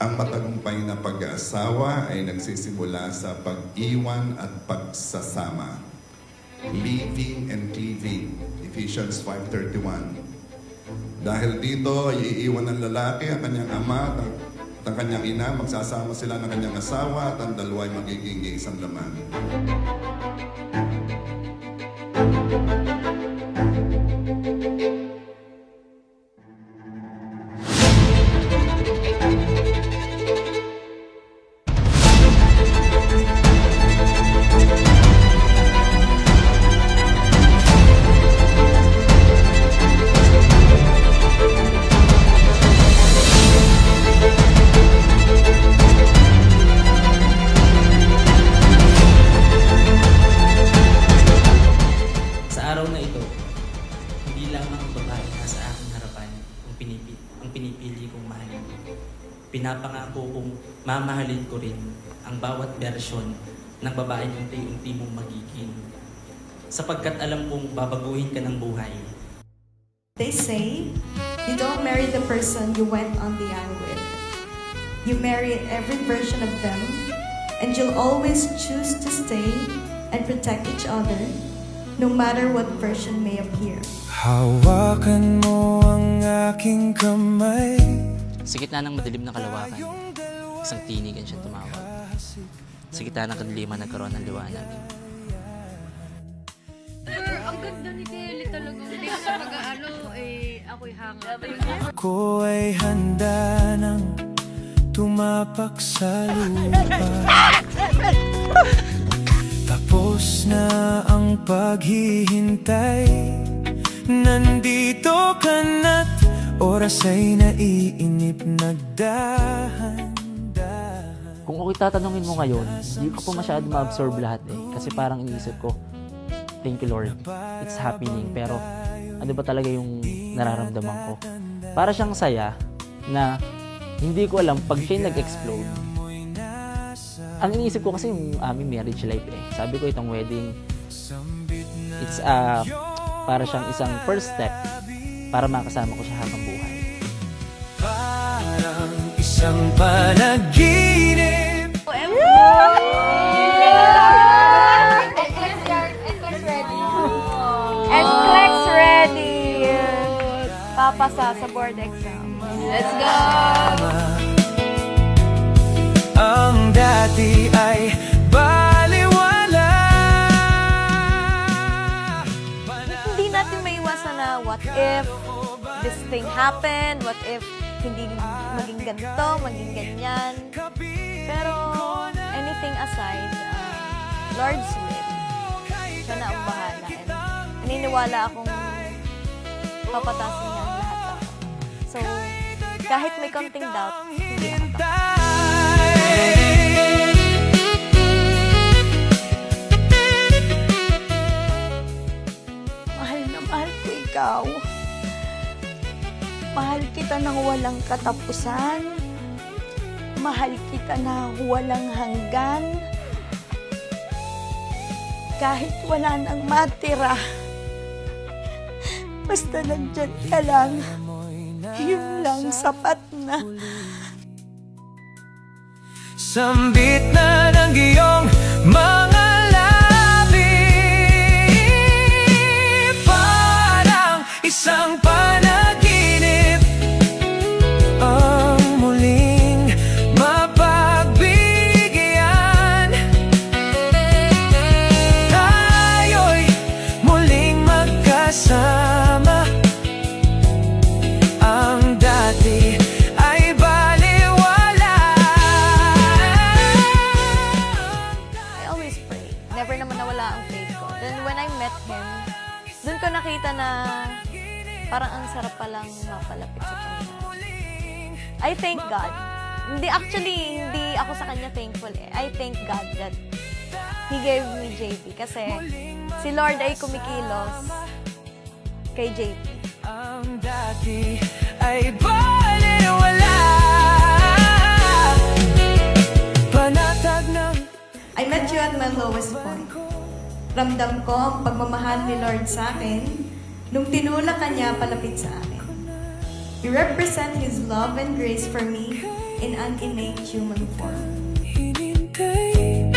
Ang matagumpay na pag-aasawa ay nagsisimula sa pag-iwan at pagsasama. Living and cleaving, Ephesians 5:31. Dahil dito, iiwan ng lalaki ang kanyang ama at ang kanyang ina, magsasama sila ng kanyang asawa at ang dalawa ay magiging isang laman. Pinipili kong mahalin. Pinapangako kong mamahalin ko rin ang bawat bersyon ng babaeng unti-unti mong magiging. Sapagkat alam kong babaguhin ka ng buhay. They say, you don't marry the person you went on the aisle with. You marry every version of them, and you'll always choose to stay and protect each other, no matter what version may appear. Hawakan mo ang aking kamay. Sa gitna ng madilim na kalawakan, isang tinigan siya tumawag. Sa gitna ng kadiliman nagkaroon ng liwanag. Sir, ang ganda ni Kelly talaga. Hindi ko sa pag-aano, ako'y hanga. Ako ay handa nang tumapak sa lupa. Tapos na ang paghihintay. Nandito ka na't oras ay naiinip, nagdahan-dahan. Kung ako'y tatanungin mo ngayon, hindi ko pa masyado ma-absorb lahat Kasi parang iniisip ko, thank you Lord, it's happening. Pero ano ba talaga yung nararamdaman ko? Para siyang saya na hindi ko alam pag siya nag-explode. Ang iniisip ko kasi yung aming marriage life Sabi ko itong wedding, it's para siyang isang first step para makasama ko siya habang buhay. Parang isang panaginip. NCLEX ready! Papasa sa board exam. Let's go! Ang dati ay baliwala. Hindi natin maiwasan na what if this thing happened, what if hindi maging ganito, maging ganyan. Pero anything aside, Lord's will. Siya na ang bahala. And naniniwala akong papatasin niya ang lahat ako. So, kahit may konting doubt, hindi ako takot. Mahal na mahal ko ikaw. Mahal kita ng walang katapusan. Mahal kita na walang hanggan. Kahit wala nang matira, basta nandyan ka lang, yun lang sapat na. Sambit na ng iyong mga labi, parang isang panaginip. Ang muling mapagbigyan, tayo'y muling magkasama. Ang dati ay baliwala. I always pray. Never naman nawala ang faith ko. Then when I met him, dun ko nakita na parang ang sarap palang mapalapit sa Panginoon. I thank God. Hindi ako sa kanya thankful I thank God that He gave me JP. Kasi si Lord ay kumikilos kay JP. Ang dati ay baliwala. Panatag ng I met you at my lowest point. Ramdam ko ang pagmamahal ni Lord sa akin nung tinulak ka niya palapit sa akin. You represent His love and grace for me in an innate human form. hinintay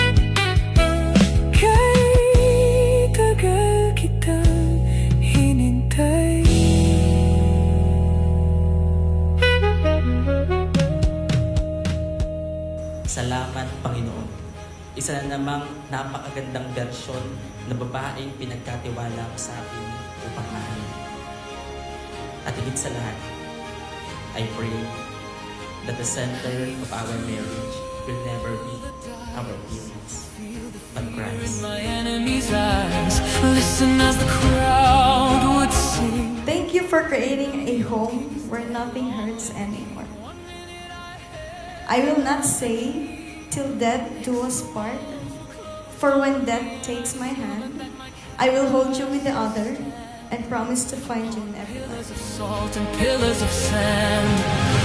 Kay tagal kitang hinintay Salamat, Panginoon. Isa na namang napakagandang bersyon na babaeng pinagkatiwala mo sa akin upang mahalin. At higit sa lahat, I pray that the center of our marriage will never be our parents, but Christ. my enemy's eyes Listen as the crowd would sing Thank you for creating a home where nothing hurts anymore. I will not say, till death do us part, for when death takes my hand, I will hold you with the other and promise to find you in every life. Pillars of salt and pillars of sand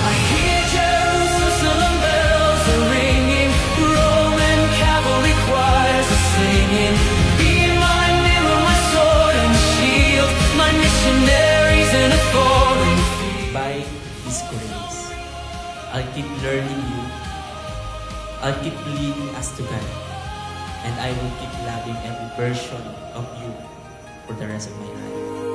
I hear Jerusalem bells are ringing Roman cavalry choirs are singing Be my mirror, my sword and shield My missionaries in a foreign field By His grace, I'll keep learning you. I'll keep leading us to God. And I will keep loving every version of you for the rest of my life.